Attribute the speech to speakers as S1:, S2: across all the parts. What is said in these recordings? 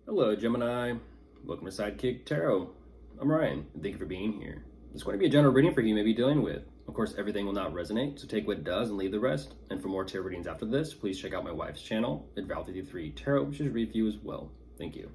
S1: Hello, Gemini. Welcome to Sidekick Tarot. I'm Ryan, and thank you for being here. It's going to be a general reading for you you may be dealing with. Of course, everything will not resonate, so take what does and leave the rest. And for more tarot readings after this, please check out my wife's channel at Val53 Tarot, which is read for you as well. Thank you.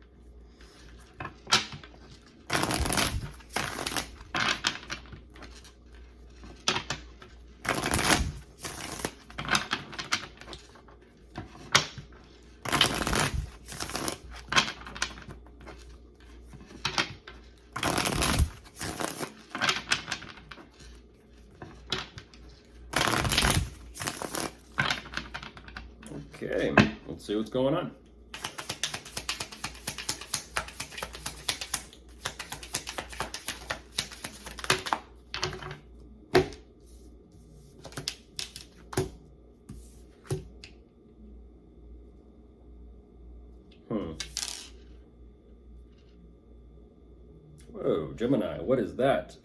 S1: Okay, let's see what's going on. Whoa, Gemini, what is that?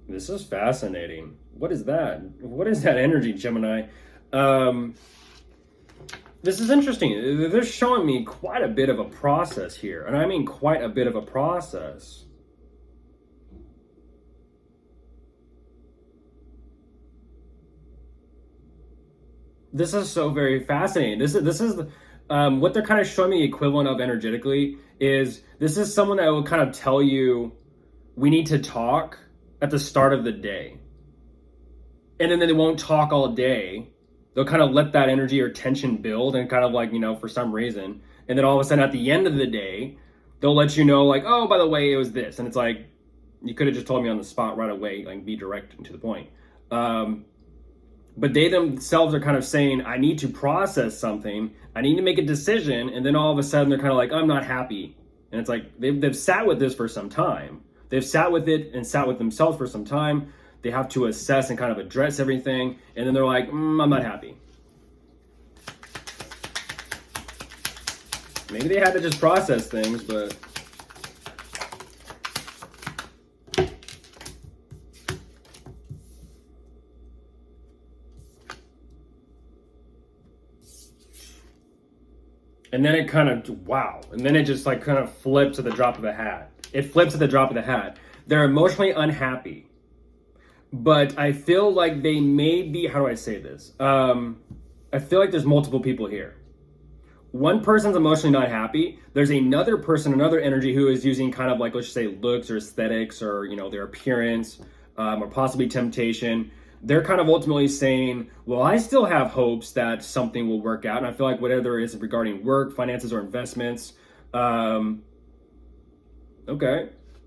S1: This is fascinating. What is that? What is that energy, Gemini? This is interesting. They're showing me quite a bit of a process here, and I mean quite a bit of a process. This is so very fascinating. This is what they're kind of showing me the equivalent of energetically is this is someone that will kind of tell you we need to talk at the start of the day. And then they won't talk all day. They'll kind of let that energy or tension build and kind of like, for some reason. And then all of a sudden at the end of the day, they'll let you know like, oh, by the way, it was this. And it's like, you could have just told me on the spot right away, like be direct and to the point. But they themselves are kind of saying, I need to process something. I need to make a decision. And then all of a sudden they're kind of like, I'm not happy. And it's like, they've sat with this for some time. They've sat with it and sat with themselves for some time. They have to assess and kind of address everything. And then they're like, I'm not happy. Maybe they had to just process things, but... And then it kind of, wow. And then it just like kind of flips at the drop of a hat. It flips at the drop of the hat. They're emotionally unhappy. But I feel like they may be, how do I say this? I feel like there's multiple people here. One person's emotionally not happy. There's another person, another energy who is using kind of like, let's just say looks or aesthetics or, their appearance or possibly temptation. They're kind of ultimately saying, well, I still have hopes that something will work out. And I feel like whatever it is regarding work, finances, or investments, okay.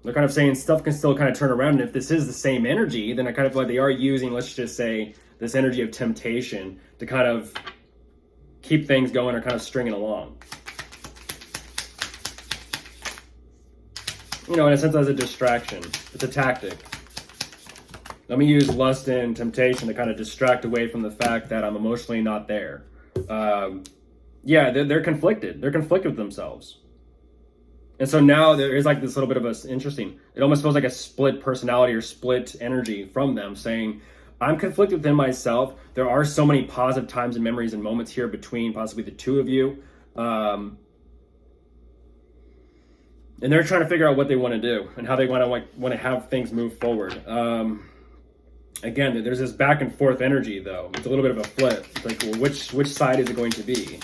S1: They're kind of saying stuff can still kind of turn around. And if this is the same energy, then I kind of feel like they are using, let's just say, this energy of temptation to kind of keep things going or kind of stringing along. In a sense, as a distraction. It's a tactic. Let me use lust and temptation to kind of distract away from the fact that I'm emotionally not there. Yeah, they're conflicted. They're conflicted with themselves. And so now there is like this little bit of a interesting, it almost feels like a split personality or split energy from them saying, I'm conflicted within myself. There are so many positive times and memories and moments here between possibly the two of you. And they're trying to figure out what they want to do and how they want to have things move forward. Again, there's this back and forth energy though. It's a little bit of a flip. It's like, well, which side is it going to be?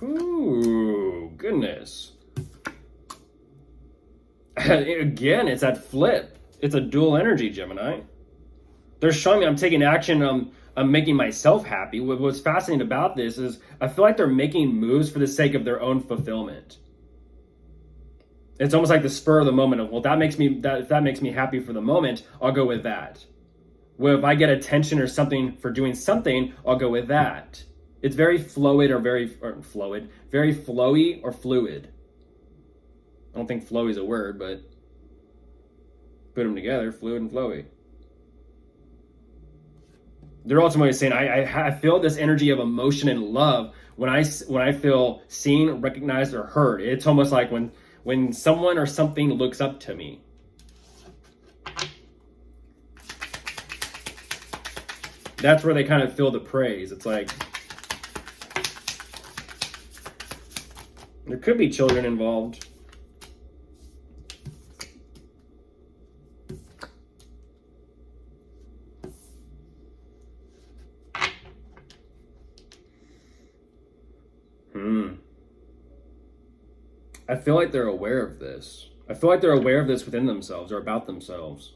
S1: Ooh, goodness. Again, it's that flip. It's a dual energy, Gemini. They're showing me I'm taking action. I'm making myself happy. What's fascinating about this is I feel like they're making moves for the sake of their own fulfillment. It's almost like the spur of the moment of, well, if that makes me happy for the moment, I'll go with that. Well, if I get attention or something for doing something, I'll go with that. It's very very flowy or fluid. I don't think flowy is a word, but put them together, fluid and flowy. They're ultimately saying, I feel this energy of emotion and love when I feel seen, recognized, or heard. It's almost like when someone or something looks up to me. That's where they kind of feel the praise. It's like there could be children involved. I feel like they're aware of this. I feel like they're aware of this within themselves or about themselves.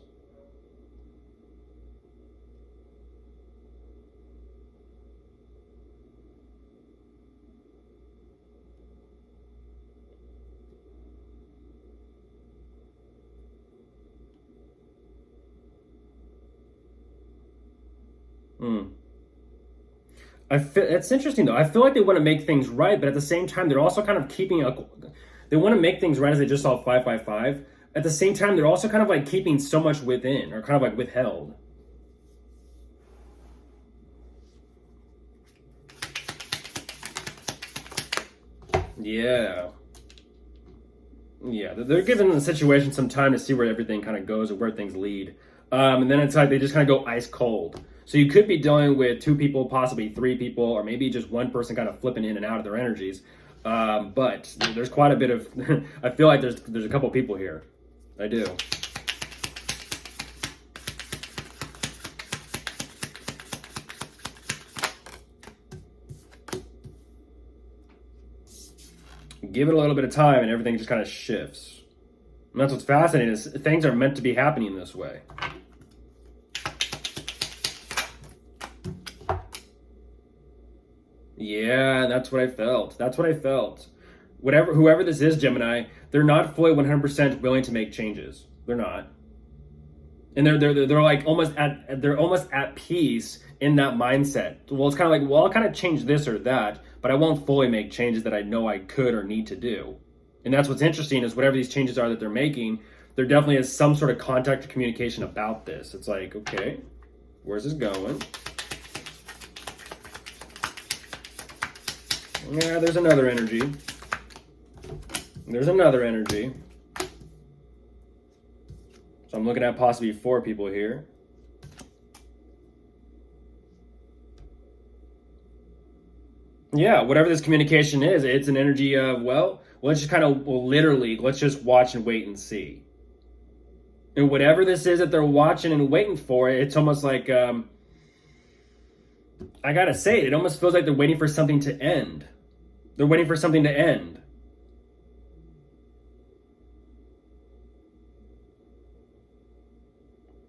S1: It's interesting though. I feel like they want to make things right, but at the same time, they're also kind of keeping a. They want to make things right as they just saw 555. At the same time, they're also kind of like keeping so much within, or kind of like withheld. Yeah. Yeah, they're giving the situation some time to see where everything kind of goes or where things lead. And then it's like they just kind of go ice cold. So you could be dealing with 2 people, possibly 3 people, or maybe just one person kind of flipping in and out of their energies. But there's quite a bit of, I feel like there's a couple people here. I do. Give it a little bit of time and everything just kind of shifts. And that's what's fascinating is things are meant to be happening this way. Yeah, that's what I felt. That's what I felt. Whoever this is, Gemini, they're not fully 100% willing to make changes. They're not. And they're like almost at peace in that mindset. Well, it's kind of like, well, I'll kind of change this or that, but I won't fully make changes that I know I could or need to do. And that's what's interesting is whatever these changes are that they're making, there definitely is some sort of contact or communication about this. It's like, okay, where's this going? Yeah, there's another energy. There's another energy. So I'm looking at possibly 4 people here. Yeah, whatever this communication is, it's an energy of, well, let's just kind of, well, literally, let's just watch and wait and see. And whatever this is that they're watching and waiting for, it's almost like, I gotta say, it almost feels like they're waiting for something to end. They're waiting for something to end.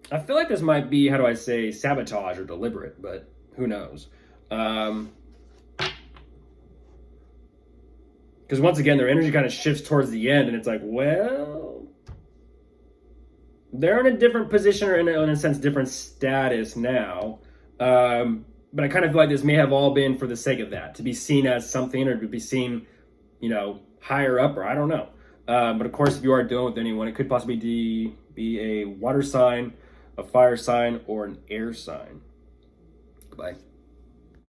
S1: I feel like this might be, how do I say, sabotage or deliberate, but who knows? Because once again, their energy kind of shifts towards the end, and it's like, well, they're in a different position or in a sense, different status now. But I kind of feel like this may have all been for the sake of that, to be seen as something or to be seen, higher up, or I don't know. But of course, if you are dealing with anyone, it could possibly be a water sign, a fire sign, or an air sign. Goodbye.